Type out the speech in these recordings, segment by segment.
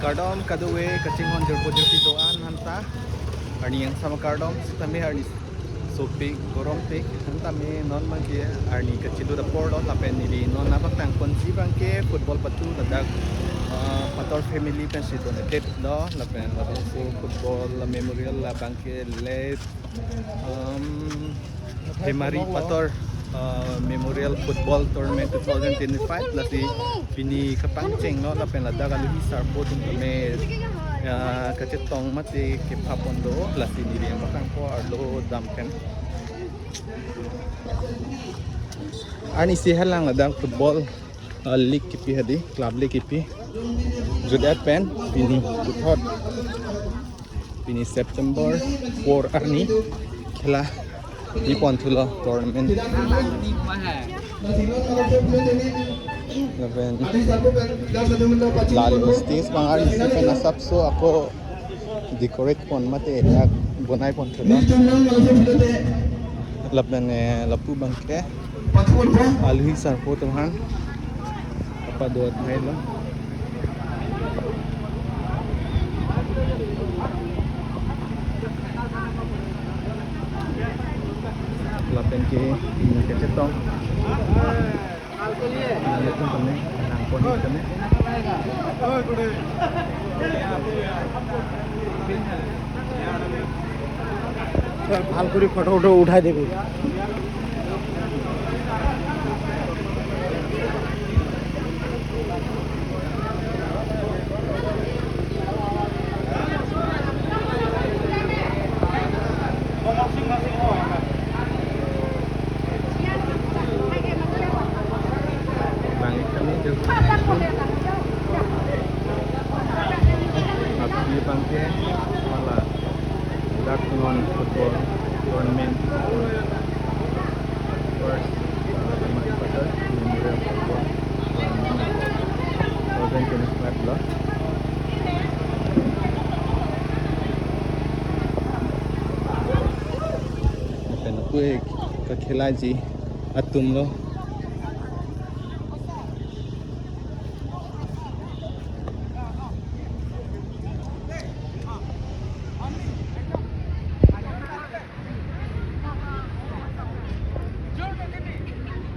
Kardom kaduwe kacingon jerpo-jerpi doan hanta. Arni yang sama kardom sitami arni sopik gorompik hanta me non mangke arni kacidu da pordo lapen ni non napak tang konsi bangke football patu dadak pator family pensi donated do lapen so football memorial la bangke let Hemari Pator Memorial Football Tournament 2025 lasi pini kapangceng no lapen lada kaluhi sarpo tung kami kacetong mati kipapondo lasi diri yang makang ko arlo dampen ani si halang ladang football league kipi hadi club league kipi judat pen pini tuthot pini September 4 arni khela di Pontulo tournament. Lalu stage bangari si penasap so ako decorate pon mate yak bonai Pontulo. Lapan lapu bangke alhi sarpo tuhan apa dot mailo. Lapen ke ini kecetong lalu pun kami nangkon kami ভাল করে ফটো উঠাই দেবে bangke malah Dartmouth football tournament first Hemari Pator Memorial Football tournament 2025 lah dan aku ke khelaji atum lo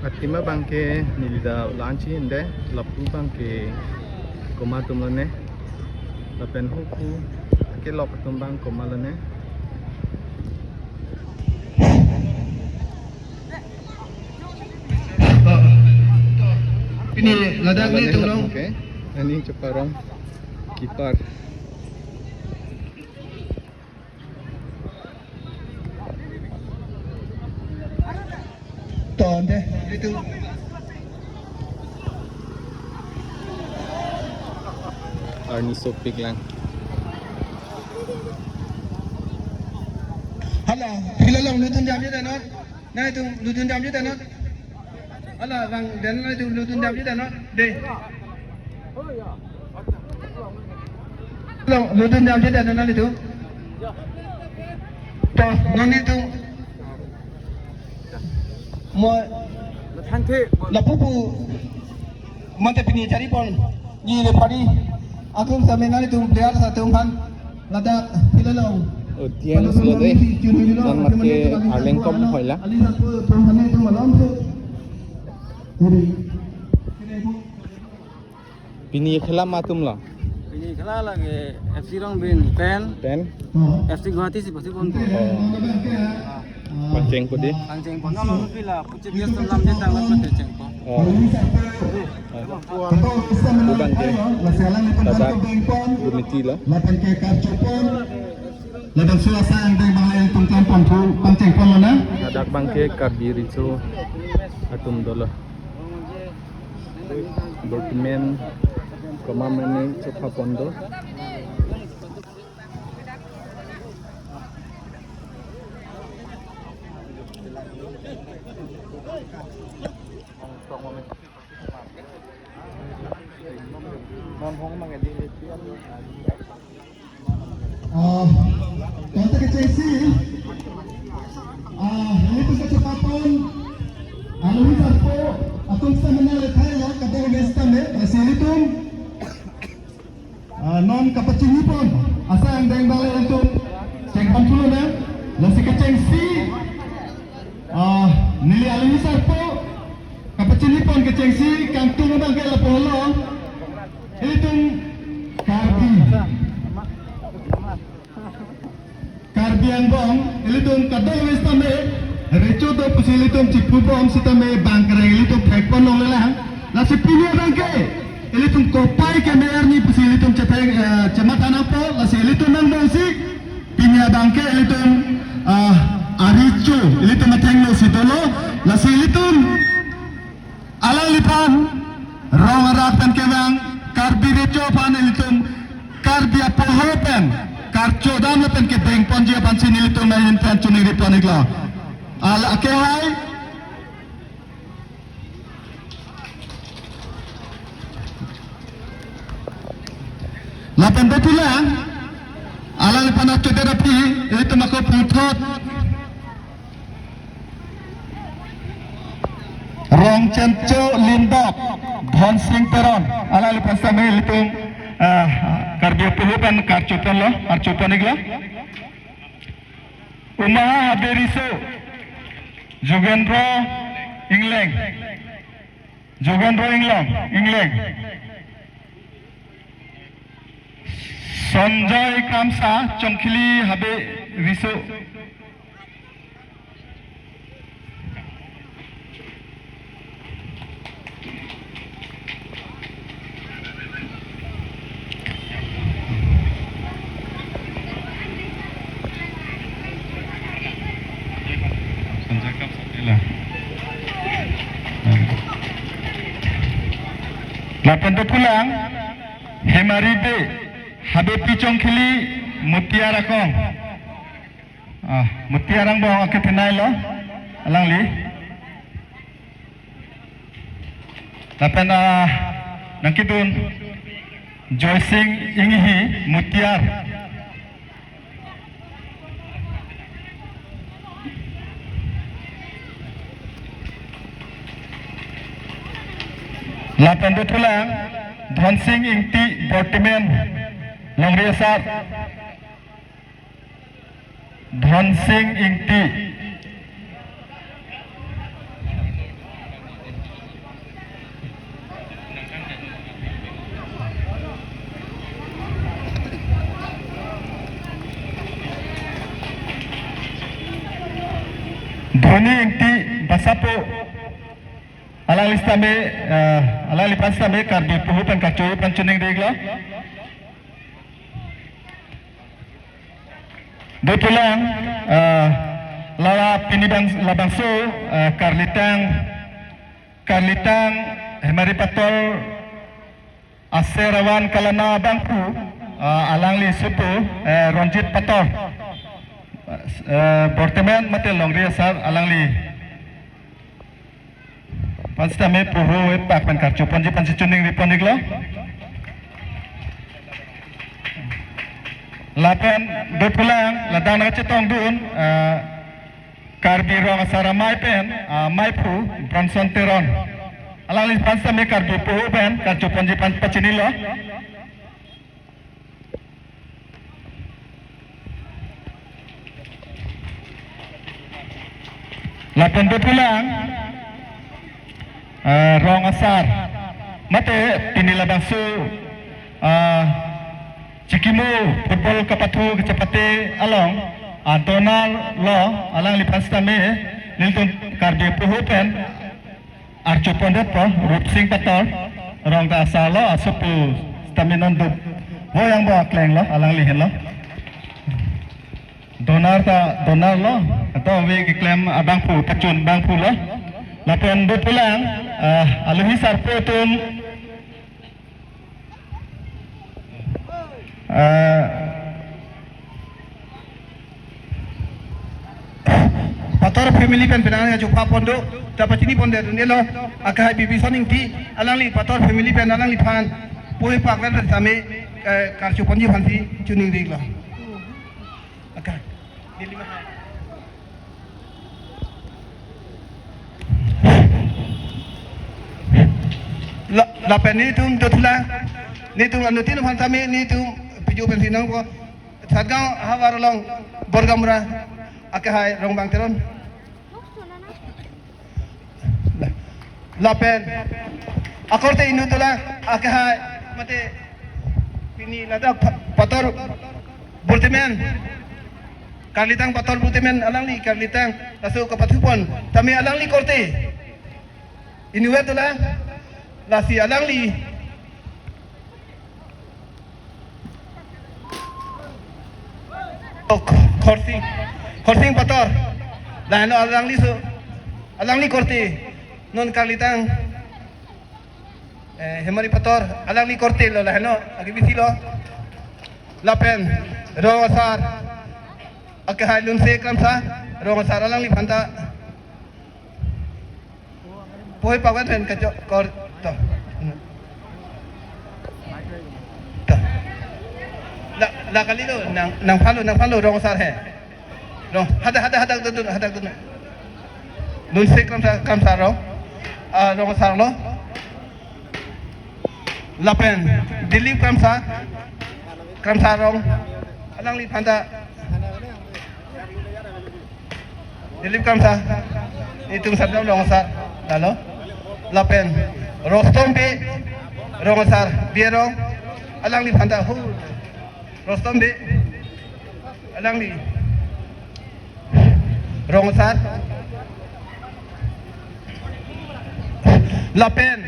Atima bangke nilida lanchi inde lapu bangke koma tumlane lapen huku ke lop tumbang koma lane ini ladak ni tolong oke ini ceparong kiper ton deh itu Arni sopik lang hala bila long lutun jam je tanot na itu lutun jam je tanot hala bang dan na itu lutun jam je tanot deh long lutun jam je tanot na itu toh non itu mau lapupu mante pini cari pon ni le padi aku samena itu player satu kan lada hilalong tiang slode dan make arlengkom hoila ali satu tuhan itu malam tu pini khela matum la ini khela lagi FC Rongbin 10 FC Guwahati sih pasti pon panceng ko di panceng pon kalau pila pucit dia selam dia tanggal panceng pon bukan ke dadak bumiti la lapan ke karcopon ladan suasa yang dari bangla yang tungkang pon tu panceng pon mana dadak bangke karbiri so atum dola document komamene chopa pondo Kata kecesi, itu kecepatan, alami sarpo, atau sama nale thai ya, kata gesta me, asal itu, non kapacini pun asa yang deng balik untuk ceng pantulu na lasi keceng si nili alimisar po kapacini pun keceng si kantung bang ke lapolo itu karbi yang bong itu kadang istame recu tu pusili tu cipu bom sitame bangkare itu pekpon nong lelang lasi pilih bang ke itu kopai ke mer ni pusili tu cematan apa lasi itu nang musik pinya bangke itu aricu itu mateng no sitolo lasi itu ala lipan rong rapan ke bang karbi recu pan itu karbi apa hopen karco dam lepen ke beng ponji pan sini itu main pan cuni ripon ikla ala ke hai lapan betulang ala lepan aku terapi itu mako putot rong cenco lindap dhon sing peron ala lepan samai itu karbi puluhan karcupan lo karcupan ikla umaha haberiso Jogendro Ingleng Sanjay Kamsa Chongkhili habe riso lapan pulang Hemaribe habe picong khili mutiara kong mutiarang bong ake tenai lo alang li lapan nangkidun Joy Singh ingihi mutiar lapan betulang Dhon Singh Ingti Bortimen Longri Asar Dhon Singh Ingti Dhoni Ingti Basapo ala lipas tame karbi puhutan kacu pancuning regla betulang lala pinibang labangso karlitang hemari patol aserawan kalana bangku alang li supu ronjit patol bortemen mate longri asar alang li pasti kami puhu pak penkarcu panci cuning ripon iglo lapan betulang ladang nak cetong dun karbi rong asara mai pen mai pu Bronson Teron alang pasti kami karbi puhu pen karcu panci pacinilo lapan betulang rong asar mate pinilabang su cikimu football kapatu kecepate along Donald lo alang lipas tame niltun kardi puhupen arcu pondet po rup sing patol rong ta asar lo asupu tame nondu yang bawa kleng lo alang lihin lo Donald lo atau we klem abang pu pacun bang pu lo lapan betulang aluhi sarpotun pator family pen penangan jumpa pondok dapat ini pondok ni lo akai bibi soning ti alang li pator family pen alang li pan poi pak lan same karcu ponji fanti tuning rig lo akai lapan ini tu betulang ni tung anu tin phan tami ni tung piju pen sinang ko sadgang hawar long borgamura akahai rong bang teron lapen akorte inu tula akahai mate pini ladak pator bultimen Karlitang pator bultimen alang li karlitang lasu kapatupon tami alang li korte inuwe tula lasi alang li Korsing pator lahano alang li korte non karlitang hemari pator alang li korte lo lahano agibisi lo lapen rongasar akahai lunse kamsa rongasar alang li phanta pohe pawan pen kajo kor to la kali lo nang phalu rongasar he rong hada dun lunse kamsa ro rongasar lo lapen dilip kamsa rong alang li phanta dilip kamsa itung sabdam rongasar lalu lapen rostom be rongasar biero alang li phanta hu rostom be alang li rongasar lapen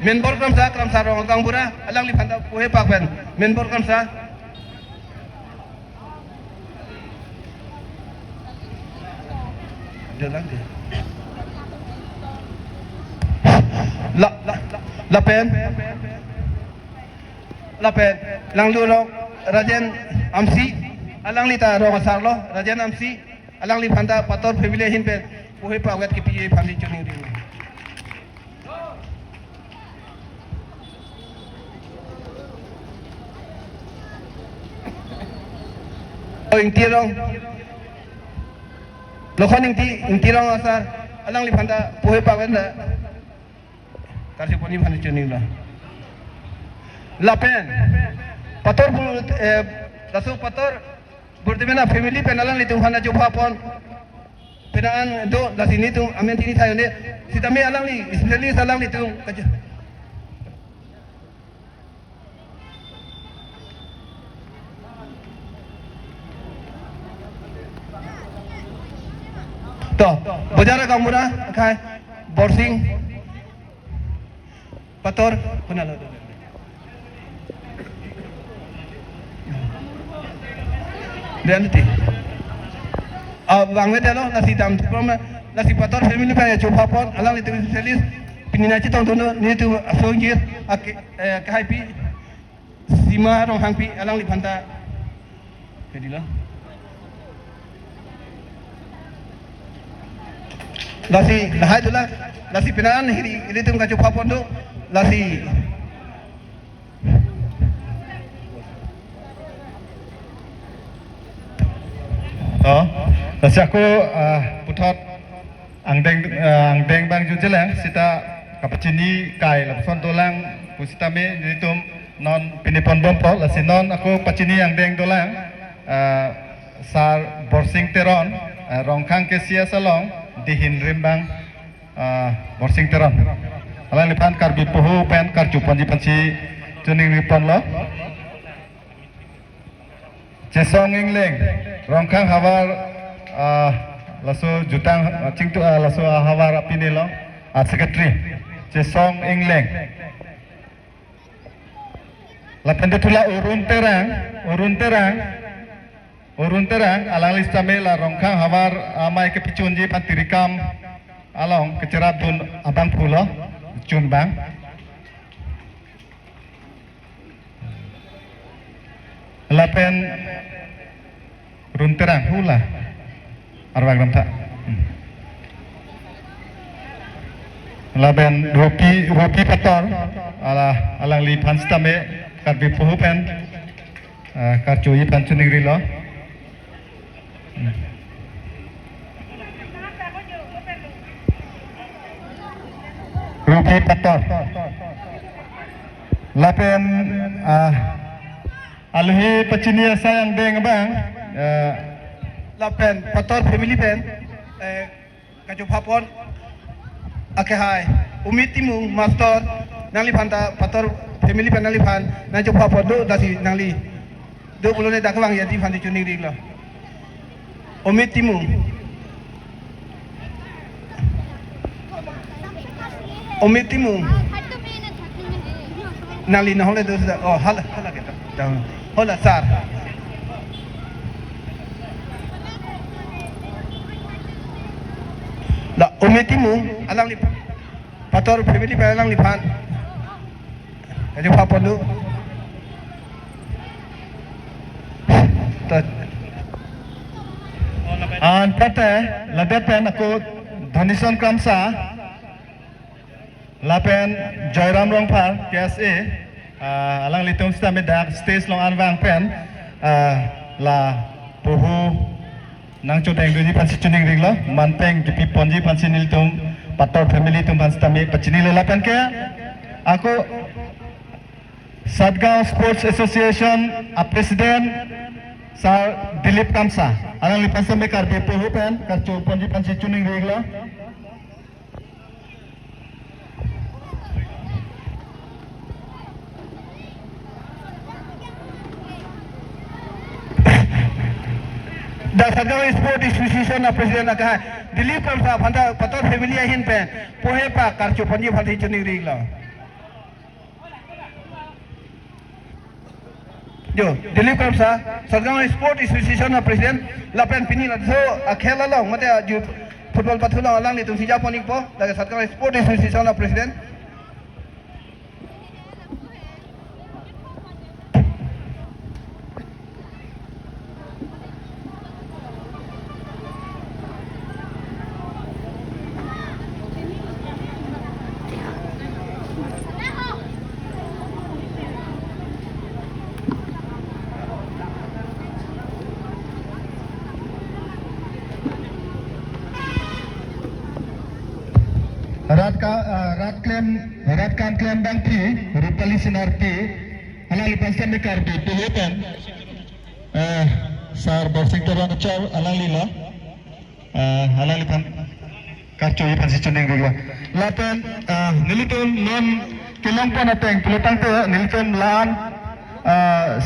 menbor kamsa rong gangbura alang li phanta pohe pakben menbor kamsa jalan dia lapen lang lulo rajen amsi alang li ta rong sarlo rajen amsi alang li phanta pator family hin pe pohe pawet ki pi family chuni ring intirong lokon intirong asar alang li phanta pohe pawet na kasi poni phani chuni la lapen pator lasu pator burdemena family penalang li tung phana jopa pon penaan do lasini tung amen tini thayo ne sitame alang li ismeli salang li tung kaja to bojara gamura khai borsing pator kunalo dan ti bang wedalo nasi dam prom nasi pator family pa chupa pon alang itu selis pinina ci tong tono ni tu asongir ak kai pi sima rong hang pi alang li phanta kedila lasi lahai tula lasi pinaan hiri tum ka chupa pon do lasi lasi aku putot angdeng bang jujelang sita kapacini kai lapson tolang pusita me nitum non pinipon bompo lasi non aku pacini angdeng tolang sar borsing teron rongkang kesia salong dihin rimbang borsing teron alang lipan karbi puhu pen karcupan di panci tuning ripon lo cesong ingleng rongkang hawar lasu jutang cingtu lasu hawar apini lo secretary cesong ingleng lapen detula urun terang alang listame la rongkang hawar amai ke picunji pantirikam along keceratun abang pulo cun bang lapen runterang hula arwang ramta lapen ropi pator alang li panstame karbi puhupen karcuyi pancuning rilo ropi pator lapen alhi pecini sayang deng bang lapen pator family pen kaju papon akehai umit timung master nangli phanta pator family pen nangli phan naju papon do dasi nangli do bulone daklang ya di phan di chuning ring lo umit timung nangli na hole do oh hala kita down hola sar la umitimu alang li pator family pa alang li phan kaju papon do an pate ladet pen aku dhanison kramsa lapen Joyram Rongphar KSA alang litung sta me dak stage long anwang pen la puhu nang choteng doji pansi chuning riglo manteng gipi ponji pansi niltung pator family tung pansi tami pachini le lapen ke aku Sadgaon Sports Association president Sir Dilip Kamsa alang lipan sa me karbe puhu pen karcho ponji pansi chuning riglo Sadgaon Sport Association President agak Dilip Kamsa phanta pator family ahin pen pohe pa karcho ponji phanthi chuning ring lo jo Dilip Kamsa Sadgaon Sport Association President lapen pini la so akhela long mate ju football pathulang alang ni tung sija ponik po daga Sadgaon Sport Association President rat kan klem bangti rupali sinarti ala lipan sa me karbe puhu pen sar boxing toran chaw ala lila ala lipan karcho ipan si chuning rigla lapen nilitun non kilong pon ateng pilotang te nilitun lan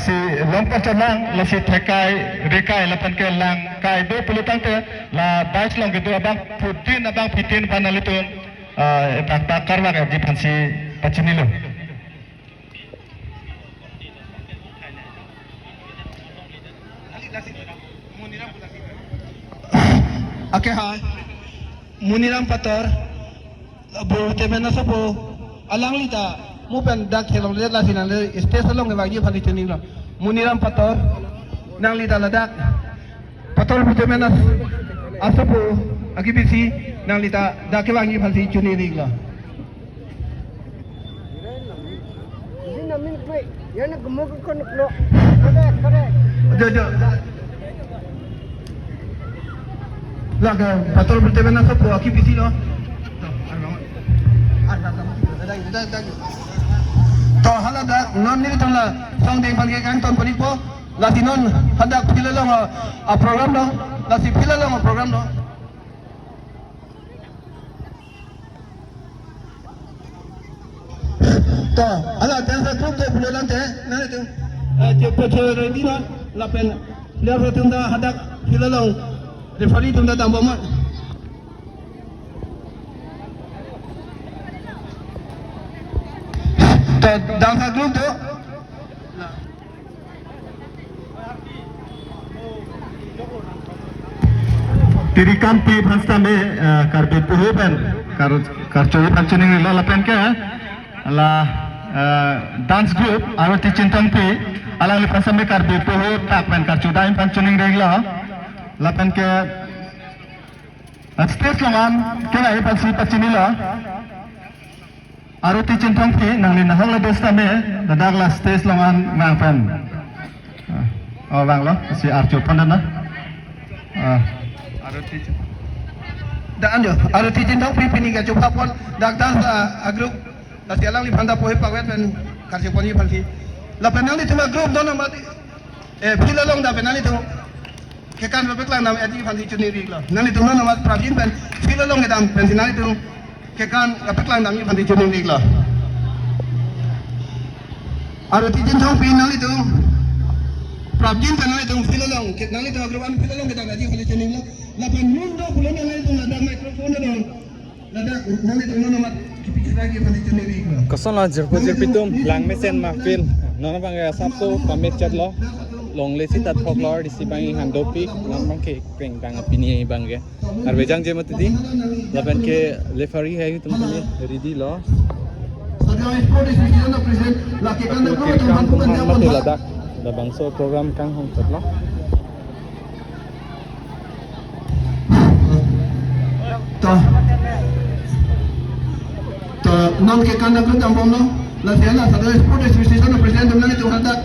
si lompa chanang la si thekai rekai lapan ke lang kai do pilotang te la bais long gitu abang putin abang pitin panalitun bakar lah di pansi pacini lo. Oke hai, Muniram Pator, Temena Sapo, Alang Lita, Mupen Dak Helong Let Lasinan, State Long Evagi Palitin, Muniram Pator, Nang Lita Ladak, Pator Temena Asapo, Akibisi, Nang Lita Dakewangi Pali Chuni Rigla. Jojo. Laga pator bertemena sapu akibisi lo. Toh halada non ni tangla song deng panggil kanton panipo latinon hendak pilalong program lo lati pilalong program lo. Toh ala dansa grup tu pilalang te nana tu cepet ready lo lapen lihat tunda hendak pilalong referee tunda tambah mat. Dansa grup tu Tirikan pi bhansta me karbe puhu pen karchoi panchuni la lapen ke la dance group aroti cintang pi alang li bhansta me karbe puhu tak pen karchodai panchuni regla lapen ke stage longan kena pansi panchuni la aroti cintang pi nang li nahang la dosta me dadak la stage longan ngang pen oh bang lo si archo pandan na Dan arti cintang pi pini ke coba pun dak das agrup nasi alang li phanda pohe pawet pen kasih poni panti la penang ni tuma group don mati phila long da penang ni tu ke kan ba beklang nam ati panti chuni ri lo nang ni tu na mat pravin pen phila long gedam pen sinang ni tu ke kan ba beklang nam ni panti chuni ri lo aro ti jin thong pin nang ni tu pravin pen nang ni tu phila long ke nang ni tu group an phila long gedam ati panti chuni lo la pen mundo pulo nang ni tu la da microphone lo la da nang ni tu na mat lagi panti chuni ri lo Kason lah jerpo jerpitum lang mesen mafil nona bang sapso pamit chat lo long lesi tat phok lor disi bang handopi nam bang ke peng bang opini bang ge ar bejang je matidi laban ke referee hai tum kani ready lo Sebagai sport institution present lakukan ke kang kum han mate ladak da bang so program kang hong chat lo non ke kan nak tambah no la sebegai sport institution present dengan itu hendak